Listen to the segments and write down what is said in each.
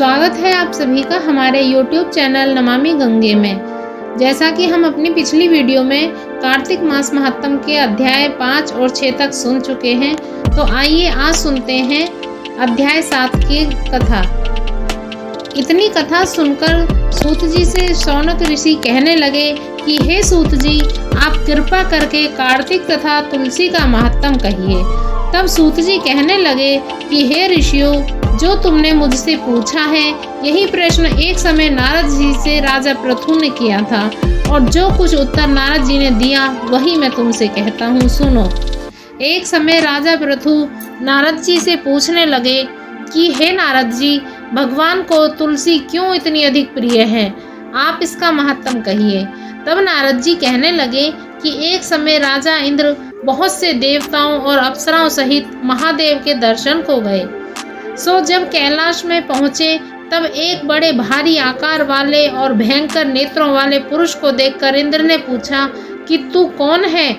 स्वागत है आप सभी का हमारे YouTube चैनल नमामि गंगे में। जैसा कि हम अपनी पिछली वीडियो में कार्तिक मास महात्म के अध्याय 5 और 6 तक सुन चुके हैं, तो आइए आज सुनते हैं अध्याय 7 की कथा। इतनी कथा सुनकर सूत जी से शौनक ऋषि कहने लगे कि हे सूत जी, आप कृपा करके कार्तिक तथा तुलसी का महात्म कहिए। तब सूत जी कहने लगे कि हे ऋषियों, जो तुमने मुझसे पूछा है, यही प्रश्न एक समय नारद जी से राजा पृथु ने किया था, और जो कुछ उत्तर नारद जी ने दिया वही मैं तुमसे कहता हूँ, सुनो। एक समय राजा पृथु नारद जी से पूछने लगे कि हे नारद जी, भगवान को तुलसी क्यों इतनी अधिक प्रिय है, आप इसका महत्व कहिए। तब नारद जी कहने लगे कि एक समय राजा इंद्र बहुत से देवताओं और अप्सराओं सहित महादेव के दर्शन को गए। सो जब कैलाश में पहुँचे तब एक बड़े भारी आकार वाले और भयंकर नेत्रों वाले पुरुष को देखकर इंद्र ने पूछा कि तू कौन है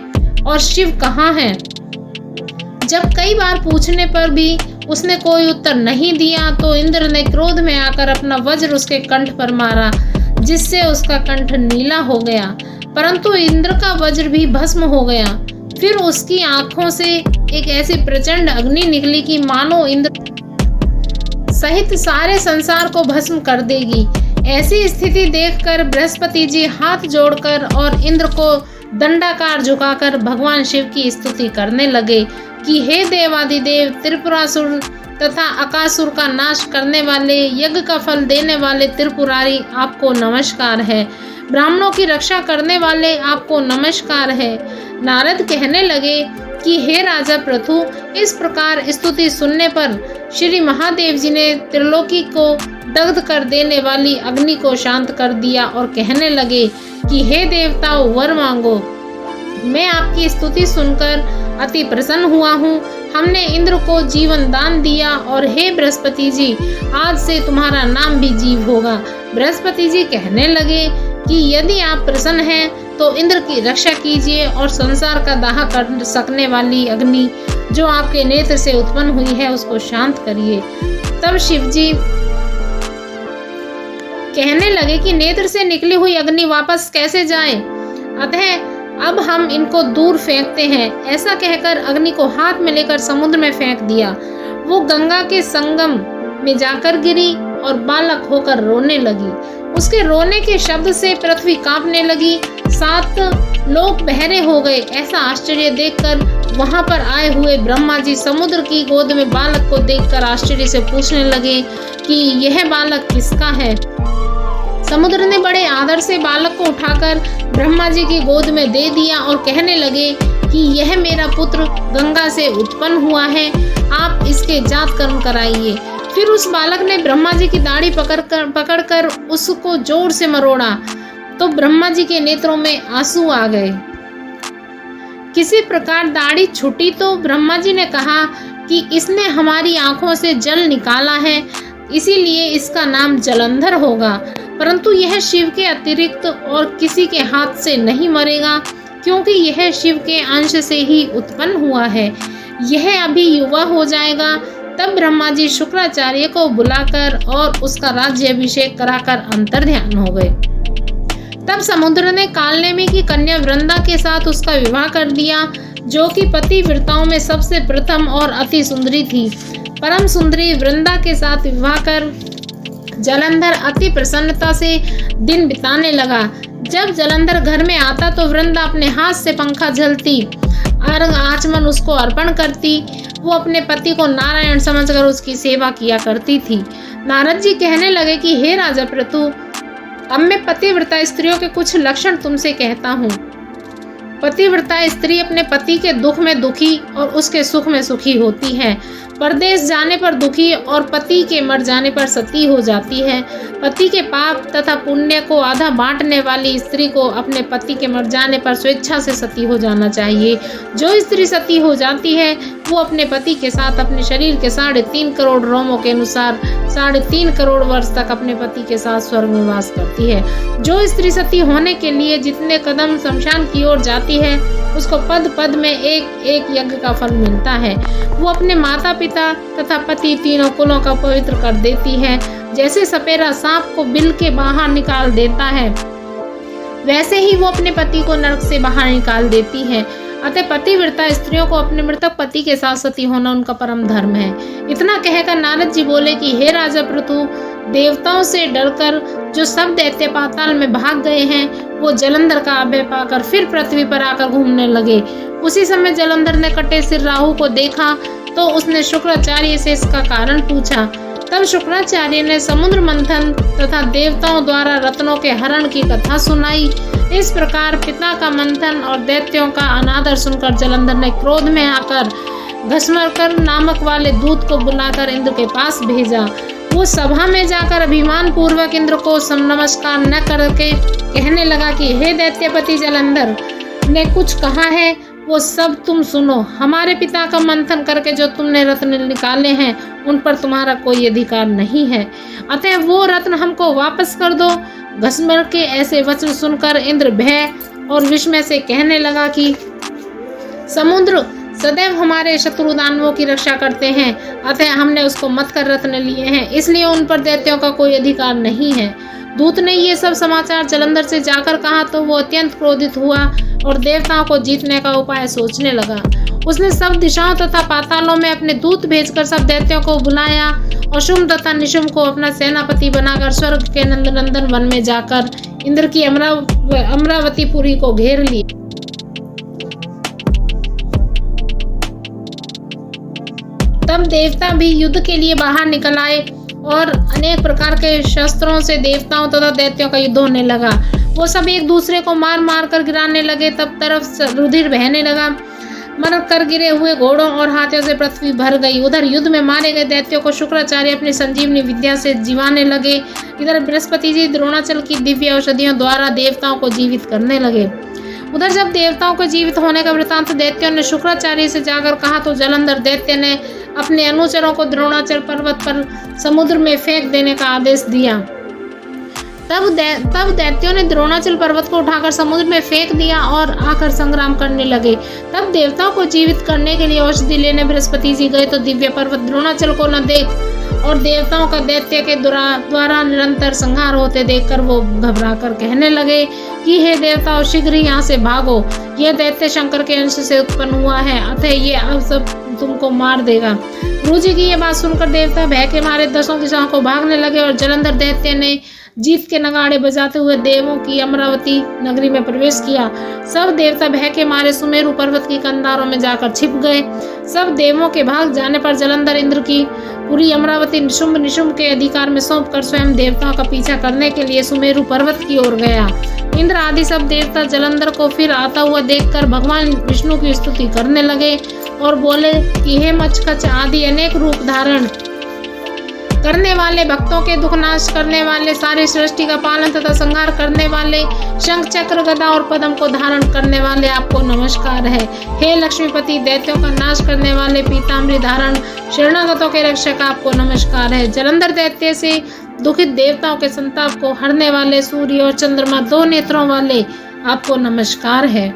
और शिव कहाँ है। जब कई बार पूछने पर भी उसने कोई उत्तर नहीं दिया तो इंद्र ने क्रोध में आकर अपना वज्र उसके कंठ पर मारा, जिससे उसका कंठ नीला हो गया, परंतु इंद्र का वज्र भी भस्म हो गया। फिर उसकी आंखों से एक ऐसी प्रचंड अग्नि निकली कि मानो इंद्र सहित सारे संसार को भस्म कर देगी। ऐसी स्थिति देखकर बृहस्पति जी हाथ जोड़कर और इंद्र को दंडाकार झुकाकर भगवान शिव की स्तुति करने लगे कि हे देवादिदेव, त्रिपुरासुर तथा अकासुर का नाश करने वाले, यज्ञ का फल देने वाले त्रिपुरारी, आपको नमस्कार है। ब्राह्मणों की रक्षा करने वाले, आपको नमस्कार है। नारद कहने लगे कि हे राजा पृथु, इस प्रकार स्तुति सुनने पर श्री महादेव जी ने त्रिलोकी को दग्ध कर देने वाली अग्नि को शांत कर दिया और कहने लगे कि हे देवताओं, वर मांगो। मैं आपकी स्तुति सुनकर अति प्रसन्न हुआ हूँ। हमने इंद्र को जीवन दान दिया और हे बृहस्पति जी, आज से तुम्हारा नाम भी जीव होगा। बृहस्पति जी कहने लगे कि यदि आप प्रसन्न हैं तो इंद्र की रक्षा कीजिए और संसार का दाह कर सकने वाली अग्नि जो आपके नेत्र से उत्पन्न हुई है उसको शांत करिए। तब शिव जी कहने लगे कि नेत्र से निकली हुई अग्नि वापस कैसे जाए, अतः अब हम इनको दूर फेंकते हैं। ऐसा कहकर अग्नि को हाथ में लेकर समुद्र में फेंक दिया। वो गंगा के संगम में जाकर गिरी और बालक होकर रोने लगी। उसके रोने के शब्द से पृथ्वी कांपने लगी, 7 लोग बहरे हो गए। ऐसा आश्चर्य देखकर वहां पर आए हुए ब्रह्मा जी समुद्र की गोद में बालक को देखकर आश्चर्य से पूछने लगे कि यह बालक किसका है। समुद्र ने बड़े आदर से बालक को उठाकर ब्रह्मा जी की गोद में दे दिया और कहने लगे कि यह मेरा पुत्र गंगा से उत्पन्न हुआ है, आप इसके जात कर्म कराइए। फिर उस बालक ने ब्रह्मा जी की दाढ़ी पकड़कर उसको जोर से मरोड़ा तो ब्रह्मा जी के नेत्रों में आंसू आ गए। किसी प्रकार दाढ़ी छूटी तो ब्रह्मा जी ने कहा कि इसने हमारी आंखों से जल निकाला है, इसीलिए इसका नाम जलंधर होगा, परंतु यह शिव के अतिरिक्त और किसी के हाथ से नहीं मरेगा, क्योंकि यह शिव के अंश से ही उत्पन्न हुआ है। यह अभी युवा हो जाएगा। तब ब्रह्मा जी शुक्राचार्य को बुलाकर और उसका राज्य अभिषेक कराकर अंतर्ध्यान हो गए। तब समुद्र ने कालनेमी की कन्या वृंदा के साथ उसका विवाह कर दिया, जो कि पतिव्रताओं में सबसे प्रथम और अति सुंदरी थी। परम सुंदरी वृंदा के साथ विवाह कर जलंधर अति प्रसन्नता से दिन बिताने लगा। जब जलंधर घर में आता तो वृंदा अपने हाथ से पंखा झलती और आचमन उसको अर्पण करती। वो अपने पति को नारायण समझकर उसकी सेवा किया करती थी। नारद जी कहने लगे कि हे राजा पृथु, अब मैं पतिव्रता स्त्रियों के कुछ लक्षण तुमसे कहता हूँ। पतिव्रता स्त्री अपने पति के दुख में दुखी और उसके सुख में सुखी होती है। परदेश जाने पर दुखी और पति के मर जाने पर सती हो जाती है। पति के पाप तथा पुण्य को आधा बांटने वाली स्त्री को अपने पति के मर जाने पर स्वेच्छा से सती हो जाना चाहिए। जो स्त्री सती हो जाती है वो अपने पति के साथ अपने शरीर के 3.5 करोड़ रोमों के अनुसार 3.5 करोड़ वर्ष तक अपने पति के साथ स्वर्ग में वास करती है। जो स्त्री सती होने के लिए जितने कदम शमशान की ओर जाती है उसको पद पद में एक एक यज्ञ का फल मिलता है। वो अपने माता पिता तथा पति तीनों कुलों का पवित्र कर देती है। जैसे सपेरा सांप को बिल के बाहर निकाल देता है, वैसे ही वो अपने पति को नरक से बाहर निकाल देती है। अतः पतिव्रता स्त्रियों को अपने मृतक पति के साथ सती होना उनका परम धर्म है। इतना कहकर नारद जी बोले कि हे राजा पृथु, देवताओं से डरकर जो सब दैत्य पाताल में भाग गए हैं, वो जलंधर का अभय पाकर फिर पृथ्वी पर आकर घूमने लगे। उसी समय जलंधर ने कटे सिर राहु को देखा तो उसने शुक्राचार्य से इसका कारण पूछा। तब शुक्राचार्य ने समुद्र मंथन तथा देवताओं द्वारा रत्नों के हरण की कथा सुनाई। इस प्रकार पिता का मंथन और दैत्यों का अनादर सुनकर जलंधर ने क्रोध में आकर घसमरकर नामक वाले दूत को बुलाकर इंद्र के पास भेजा। वो सभा में जाकर अभिमान पूर्वक इंद्र को नमस्कार न करके कहने लगा कि हे दैत्यपति जलंधर ने कुछ कहा है वो सब तुम सुनो। हमारे पिता का मंथन करके जो तुमने रत्न निकाले हैं उन पर तुम्हारा कोई अधिकार नहीं है, अतः वो रत्न हमको वापस कर दो। घसमर के ऐसे वचन सुनकर इंद्र भय और विस्मय से कहने लगा कि समुद्र सदैव हमारे शत्रु दानवों की रक्षा करते हैं, अतः हमने उसको मत कर रत्न लिए हैं, इसलिए उन पर दैत्यों का कोई अधिकार नहीं है। दूत ने ये सब समाचार जलंधर से जाकर कहा तो वो अत्यंत क्रोधित हुआ और देवताओं को जीतने का उपाय सोचने लगा। उसने सब दिशाओं तथा पातालों में अपने दूत भेजकर सब दैत्यों को बुलाया और शुम्भ तथा निशुम्भ को अपना सेनापति बनाकर स्वर्ग के नंदन वन में जाकर इंद्र की अमरावतीपुरी को घेर लिया। तब देवता भी युद्ध के लिए बाहर निकल आए और अनेक प्रकार के शस्त्रों से देवताओं तथा दैत्यों का युद्ध होने लगा। वो सब एक दूसरे को मार मार कर गिराने लगे। तब तरफ रुधिर बहने लगा। मर कर गिरे हुए घोड़ों और हाथियों से पृथ्वी भर गई। उधर युद्ध में मारे गए दैत्यों को शुक्राचार्य अपनी संजीवनी विद्या से जीवाने लगे। इधर बृहस्पति जी द्रोणाचल की दिव्य औषधियों द्वारा देवताओं को जीवित करने लगे। उधर जब देवताओं को जीवित होने का वृतांत दैत्यों ने शुक्राचार्य से जाकर कहा तो जलंधर दैत्य ने अपने अनुचरों को द्रोणाचल पर्वत पर समुद्र में फेंक देने का आदेश दिया। तब दैत्यों ने द्रोणाचल पर्वत को उठाकर समुद्र में फेंक दिया और आकर संग्राम करने लगे। तब देवताओं को जीवित करने के लिए औषधि लेने बृहस्पति जी गए तो दिव्य पर्वत द्रोणाचल को न देख और देवताओं का दैत्य के द्वारा निरंतर संहार होते देखकर वो घबराकर कहने लगे कि हे देवताओं, शीघ्र ही यहाँ से भागो। यह दैत्य शंकर के अंश से उत्पन्न हुआ है, अतः ये अब सब तुमको मार देगा। गुरु जी की ये बात सुनकर देवता भय के मारे दसों दिशाओं को भागने लगे और जलंधर दैत्य ने जीत के नगाड़े बजाते हुए देवों की अमरावती नगरी में प्रवेश किया। सब देवता भय के मारे सुमेरु पर्वत की कंधारों में जाकर छिप गए। सब देवों के भाग जाने पर जलंधर इंद्र की पूरी अमरावती निशुम्भ के अधिकार में सौंपकर स्वयं देवताओं का पीछा करने के लिए सुमेरु पर्वत की ओर गया। इंद्र आदि सब देवता जलंधर को फिर आता हुआ देखकर भगवान विष्णु की स्तुति करने लगे और बोले कि हे मचकच आदि अनेक रूप धारण करने वाले, भक्तों के दुख नाश करने वाले, सारी सृष्टि का पालन तथा संहार करने वाले, शंख चक्र गदा और पद्म को धारण करने वाले, आपको नमस्कार है। हे लक्ष्मीपति, दैत्यों का नाश करने वाले, पीताम्बरी धारण शरणागतों के रक्षक, आपको नमस्कार है। जलंधर दैत्य से दुखित देवताओं के संताप को हरने वाले, सूर्य और चंद्रमा दो नेत्रों वाले, आपको नमस्कार है।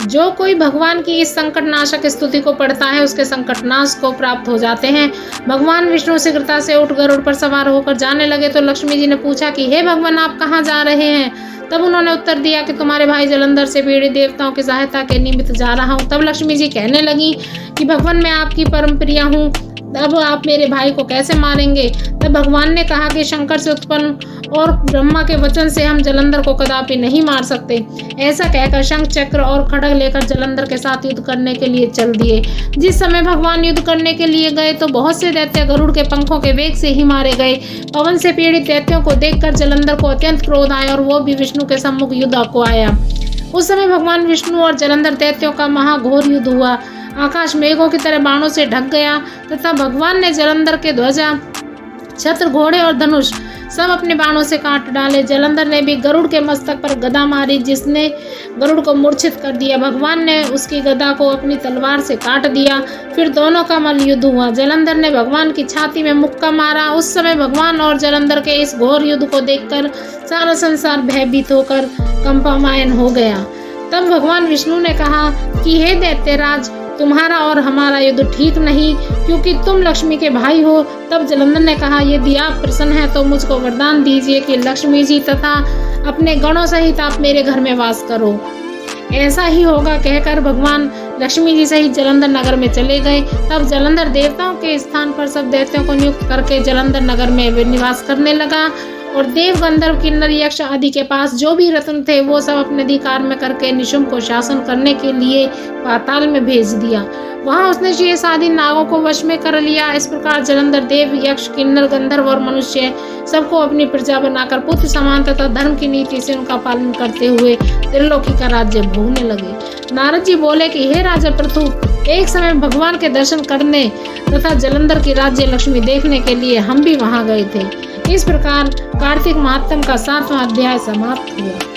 जो कोई भगवान की इस संकट नाशक स्तुति को पढ़ता है उसके संकट नाश को प्राप्त हो जाते हैं। भगवान विष्णु शीघ्रता से उठ गरुड़ पर सवार होकर जाने लगे तो लक्ष्मी जी ने पूछा कि हे भगवान, आप कहाँ जा रहे हैं? तब उन्होंने उत्तर दिया कि तुम्हारे भाई जलंधर से पीड़ित देवताओं की सहायता के निमित्त जा रहा हूँ। तब लक्ष्मी जी कहने लगी कि भगवान, मैं आपकी परम प्रिया हूँ, अब आप मेरे भाई को कैसे मारेंगे? तब भगवान ने कहा कि शंकर से उत्पन्न और ब्रह्मा के वचन से हम जलंधर को कदापि नहीं मार सकते। ऐसा कहकर शंख चक्र और खड्ग लेकर जलंधर के साथ युद्ध करने के लिए चल दिए। जिस समय भगवान युद्ध करने के लिए गए तो बहुत से दैत्य गरुड़ के पंखों के वेग से ही मारे गए। पवन से पीड़ित दैत्यों को देखकर जलंधर को अत्यंत क्रोध आया और वो भी विष्णु के सम्मुख युद्ध को आया। उस समय भगवान विष्णु और जलंधर दैत्यों का महाघोर युद्ध हुआ। आकाश मेघों की तरह बाणों से ढक गया तथा भगवान ने जलंधर के ध्वजा, छत्र, घोड़े और धनुष सब अपने बाणों से काट डाले। जलंधर ने भी गरुड़ के मस्तक पर गदा मारी जिसने गरुड़ को मूर्छित कर दिया। भगवान ने उसकी गदा को अपनी तलवार से काट दिया। फिर दोनों का मल्ल युद्ध हुआ। जलंधर ने भगवान की छाती में मुक्का मारा। उस समय भगवान और जलंधर के इस घोर युद्ध को देखकर सारा संसार भयभीत होकर कंपायमान हो गया। तब भगवान विष्णु ने कहा कि हे दैत्यराज, तुम्हारा और हमारा युद्ध ठीक नहीं, क्योंकि तुम लक्ष्मी के भाई हो। तब जालंधर ने कहा, यदि आप प्रसन्न हैं तो मुझको वरदान दीजिए कि लक्ष्मी जी तथा अपने गणों सहित आप मेरे घर में वास करो। ऐसा ही होगा कहकर भगवान लक्ष्मी जी सहित जालंधर नगर में चले गए। तब जालंधर देवताओं के स्थान पर सब दैत्यों को नियुक्त करके जालंधर नगर में निवास करने लगा और देव, गंधर्व, किन्नर, यक्ष आदि के पास जो भी रत्न थे वो सब अपने अधिकार में करके निशुंभ को शासन करने के लिए पाताल में भेज दिया। वहां उसने शेष आदि नागों को वश में कर लिया। इस प्रकार जालंधर देव, यक्ष, किन्नर, गंधर्व और मनुष्य सबको अपनी प्रजा बनाकर पुत्र समान तथा धर्म की नीति से उनका पालन करते हुए त्रिलोकी का राज्य भोगने लगे। नारद जी बोले कि हे राजा पृथु, एक समय भगवान के दर्शन करने तथा जालंधर की राज्य लक्ष्मी देखने के लिए हम भी वहां गए थे। इस प्रकार कार्तिक महात्म का 7वां अध्याय समाप्त हुआ।